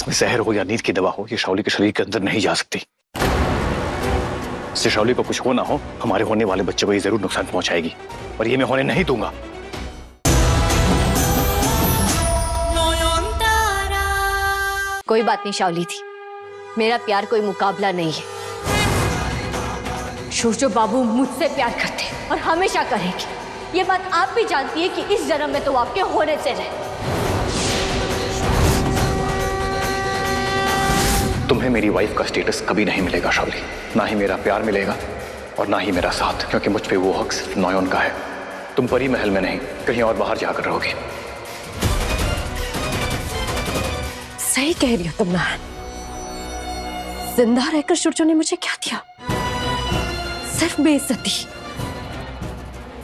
इसमें जहर हो या नींद की दवा हो, ये शाओली के शरीर के अंदर नहीं जा सकती। इससे शाओली को कुछ हो ना हो, हमारे होने वाले बच्चे को ये जरूर नुकसान पहुंचाएगी, और ये मैं होने नहीं दूंगा। कोई बात नहीं शाओली थी, मेरा प्यार कोई मुकाबला नहीं है। शोशो बाबू मुझसे प्यार करते हैं और हमेशा करेंगे। ये बात आप भी जानती है कि इस जन्म में तो आपके होने से रहे। तुम्हें मेरी वाइफ का स्टेटस कभी नहीं मिलेगा शाओली, ना ही मेरा प्यार मिलेगा और ना ही मेरा साथ, क्योंकि मुझ पे वो हक सिर्फ नॉयन का है। तुम परी महल में नहीं, कहीं और बाहर जाकर रहोगी। सही कह रही हो तुम ना। जिंदा रहकर शोशो ने मुझे क्या दिया? सिर्फ बेइज्जती।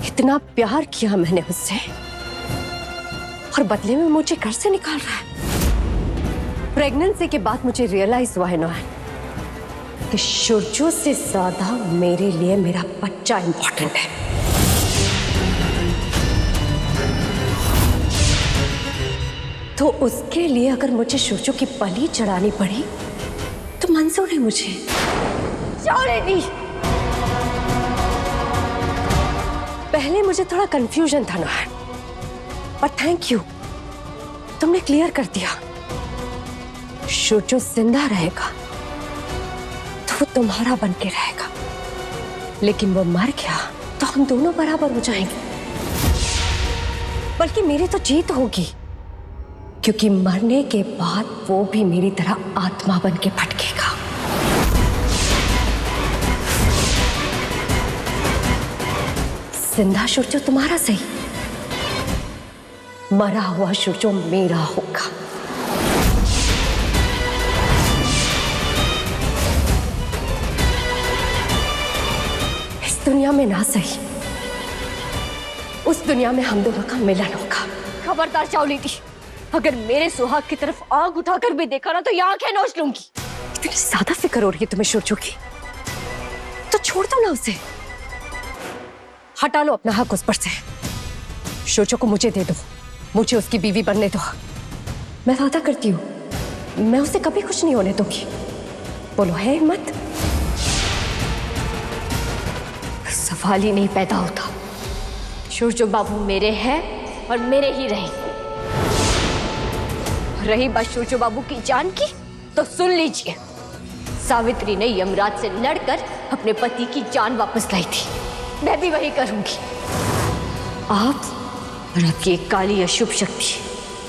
इतना प्यार किया मैंने उससे और बदले में मुझे घर से निकाल रहा है। प्रेगनेंसी के बाद मुझे रियलाइज हुआ है नॉयन कि शोशो से ज्यादा मेरे लिए मेरा बच्चा इंपॉर्टेंट है। तो उसके लिए अगर मुझे शोशो की बलि चढ़ानी पड़ी तो मंजूर है मुझे। शाओली, पहले मुझे थोड़ा कंफ्यूजन था नॉयन, पर थैंक यू, तुमने क्लियर कर दिया। शोशो जिंदा रहेगा तो वो तुम्हारा बन के रहेगा, लेकिन वो मर गया तो हम दोनों बराबर हो जाएंगे। बल्कि मेरी तो जीत होगी, क्योंकि मरने के बाद वो भी मेरी तरह आत्मा बन के भटकेगा। जिंदा शोशो तुम्हारा सही, मरा हुआ शोशो मेरा होगा। इस दुनिया में ना सही, उस दुनिया में हम दोनों का मिलन होगा। खबरदार शाओली थी, अगर मेरे सुहाग की तरफ आंख उठाकर भी देखा ना तो ये आंखें नोच लूंगी। इतनी ज्यादा फिक्र हो रही है तुम्हें शोशो की, तो छोड़ दो ना उसे। हटा लो अपना हक उस पर से। शोशो को मुझे दे दो, मुझे उसकी बीवी बनने दो। मैं वादा करती हूँ, मैं उसे कभी कुछ नहीं होने दूंगी। बोलो है हिम्मत? सवाल ही नहीं पैदा होता। शोशो बाबू मेरे हैं और मेरे ही रहेंगे। रही बात शोशो बाबू की जान की, तो सुन लीजिए। सावित्री ने यमराज से लड़कर अपने पति की जान वापस लाई थी, मैं भी वही करूंगी। आप और आपकी एक काली अशुभ शक्ति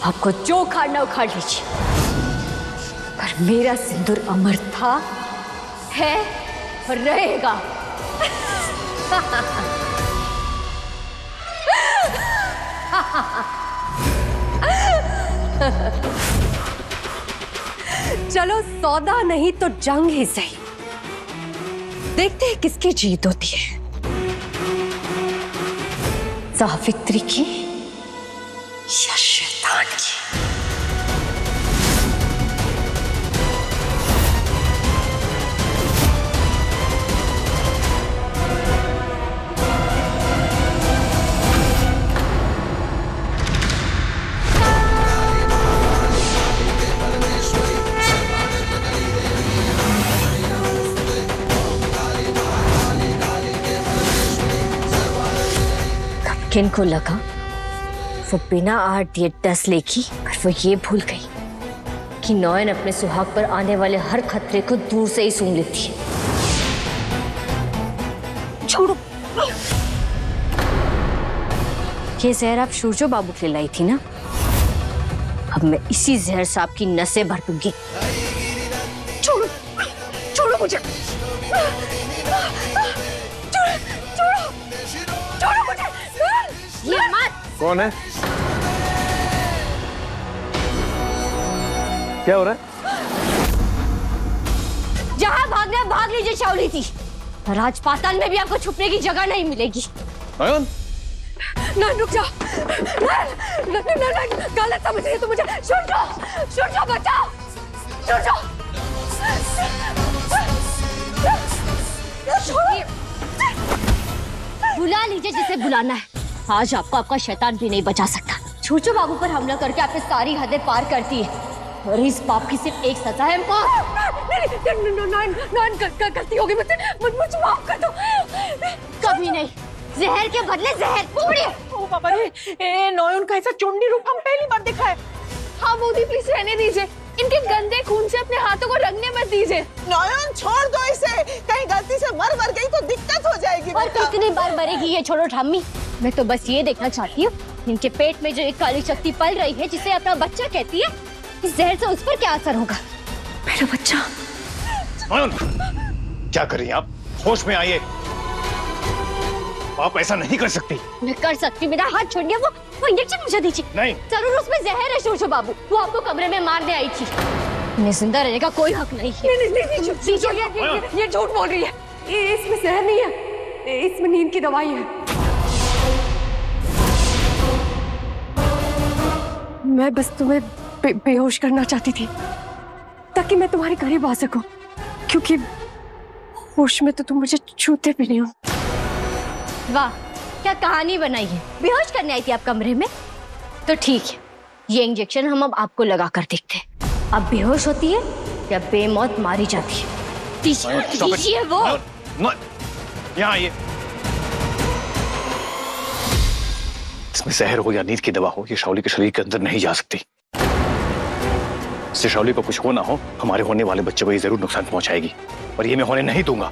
आपको जो उखाड़ना उखाड़ लीजिए, पर मेरा सिंदूर अमर था, है और रहेगा। चलो सौदा नहीं तो जंग ही सही, देखते हैं किसकी जीत होती है, सावित्री की या शैतान की। किनको लगा वो बिना आर्ट दिए 10 लेगी, पर वो ये भूल गई कि नॉयन अपने सुहाग पर आने वाले हर खतरे को दूर से ही सूंघ लेती है। छोड़ो, ये जहर आप शोशो बाबू के लिए लाई थी ना, अब मैं इसी जहर से आपकी नसें भर दूंगी। छोड़ो, छोड़ो मुझे, छोड़ो मुझे। ये मत। कौन है? क्या हो रहा है? जहां भागना है भाग लीजिए शाओली थी, राज पाताल में भी आपको छुपने की जगह नहीं मिलेगी। नयन, नयन रुक जाओ, नयन गलत समझ रही है तुम मुझे। शोशो बचाओ, शोशो बुला लीजिए जिसे बुलाना है। आज आपको आपका शैतान भी नहीं बचा सकता। शोशो बाबू पर हमला करके आपने सारी हदें पार कर दी है। और इस पाप की सिर्फ एक सजा है, गलती होगी मुझसे, मुझे माफ कर दो। कभी नहीं, जहर के बदले जहर। ओ बाबा रे, नयन का ऐसा चुंडी रूप हम पहली बार देखा है। हाँ मोदी प्लीज रहने दीजिए, इनके गंदे खून से अपने हाथों को रंगने मत दीजिए। नयन छोड़ दो इसे, कहीं गलती से मर गई तो दिक्कत हो जाएगी। और कितनी बार मरेगी ये छोड़ो ठाम्मी, मैं तो बस ये देखना चाहती हूँ इनके पेट में जो एक काली शक्ति पल रही है जिसे अपना बच्चा कहती है, इस जहर से उस पर क्या असर होगा। मेरा बच्चा। क्या कर रही हैं आप? होश में आइए, आप ऐसा नहीं कर सकती। मैं कर सकती, मेरा हाथ छोड़िए। वो इंजेक्शन मुझे दीजिए। नहीं, जरूर उसमें जहर है शोशो बाबू, वो आपको कमरे में मारने आई थी। उन्हें जिंदा रहने का कोई हक नहीं है। नहीं, ये झूठ बोल रही है। इसमें जहर नहीं है, इसमें नींद की दवाई है। मैं बस तुम्हें बेहोश करना चाहती थी ताकि मैं तुम्हारे करीब आ सकूं, क्योंकि होश में तो तुम मुझे छूते भी नहीं हो। वाह, क्या कहानी बनाई है। बेहोश करने आई थी आप कमरे में? तो ठीक है, ये इंजेक्शन हम अब आपको लगा कर देखते हैं। अब बेहोश होती है या बेमौत मारी जाती है? दीजिए वो। यहाँ आइए। इसमें जहर हो या नींद की दवा हो, ये शाओली के शरीर के अंदर नहीं जा सकती। इससे शाओली को कुछ हो ना हो, हमारे होने वाले बच्चे को ये जरूर नुकसान पहुंचाएगी, और ये मैं होने नहीं दूंगा।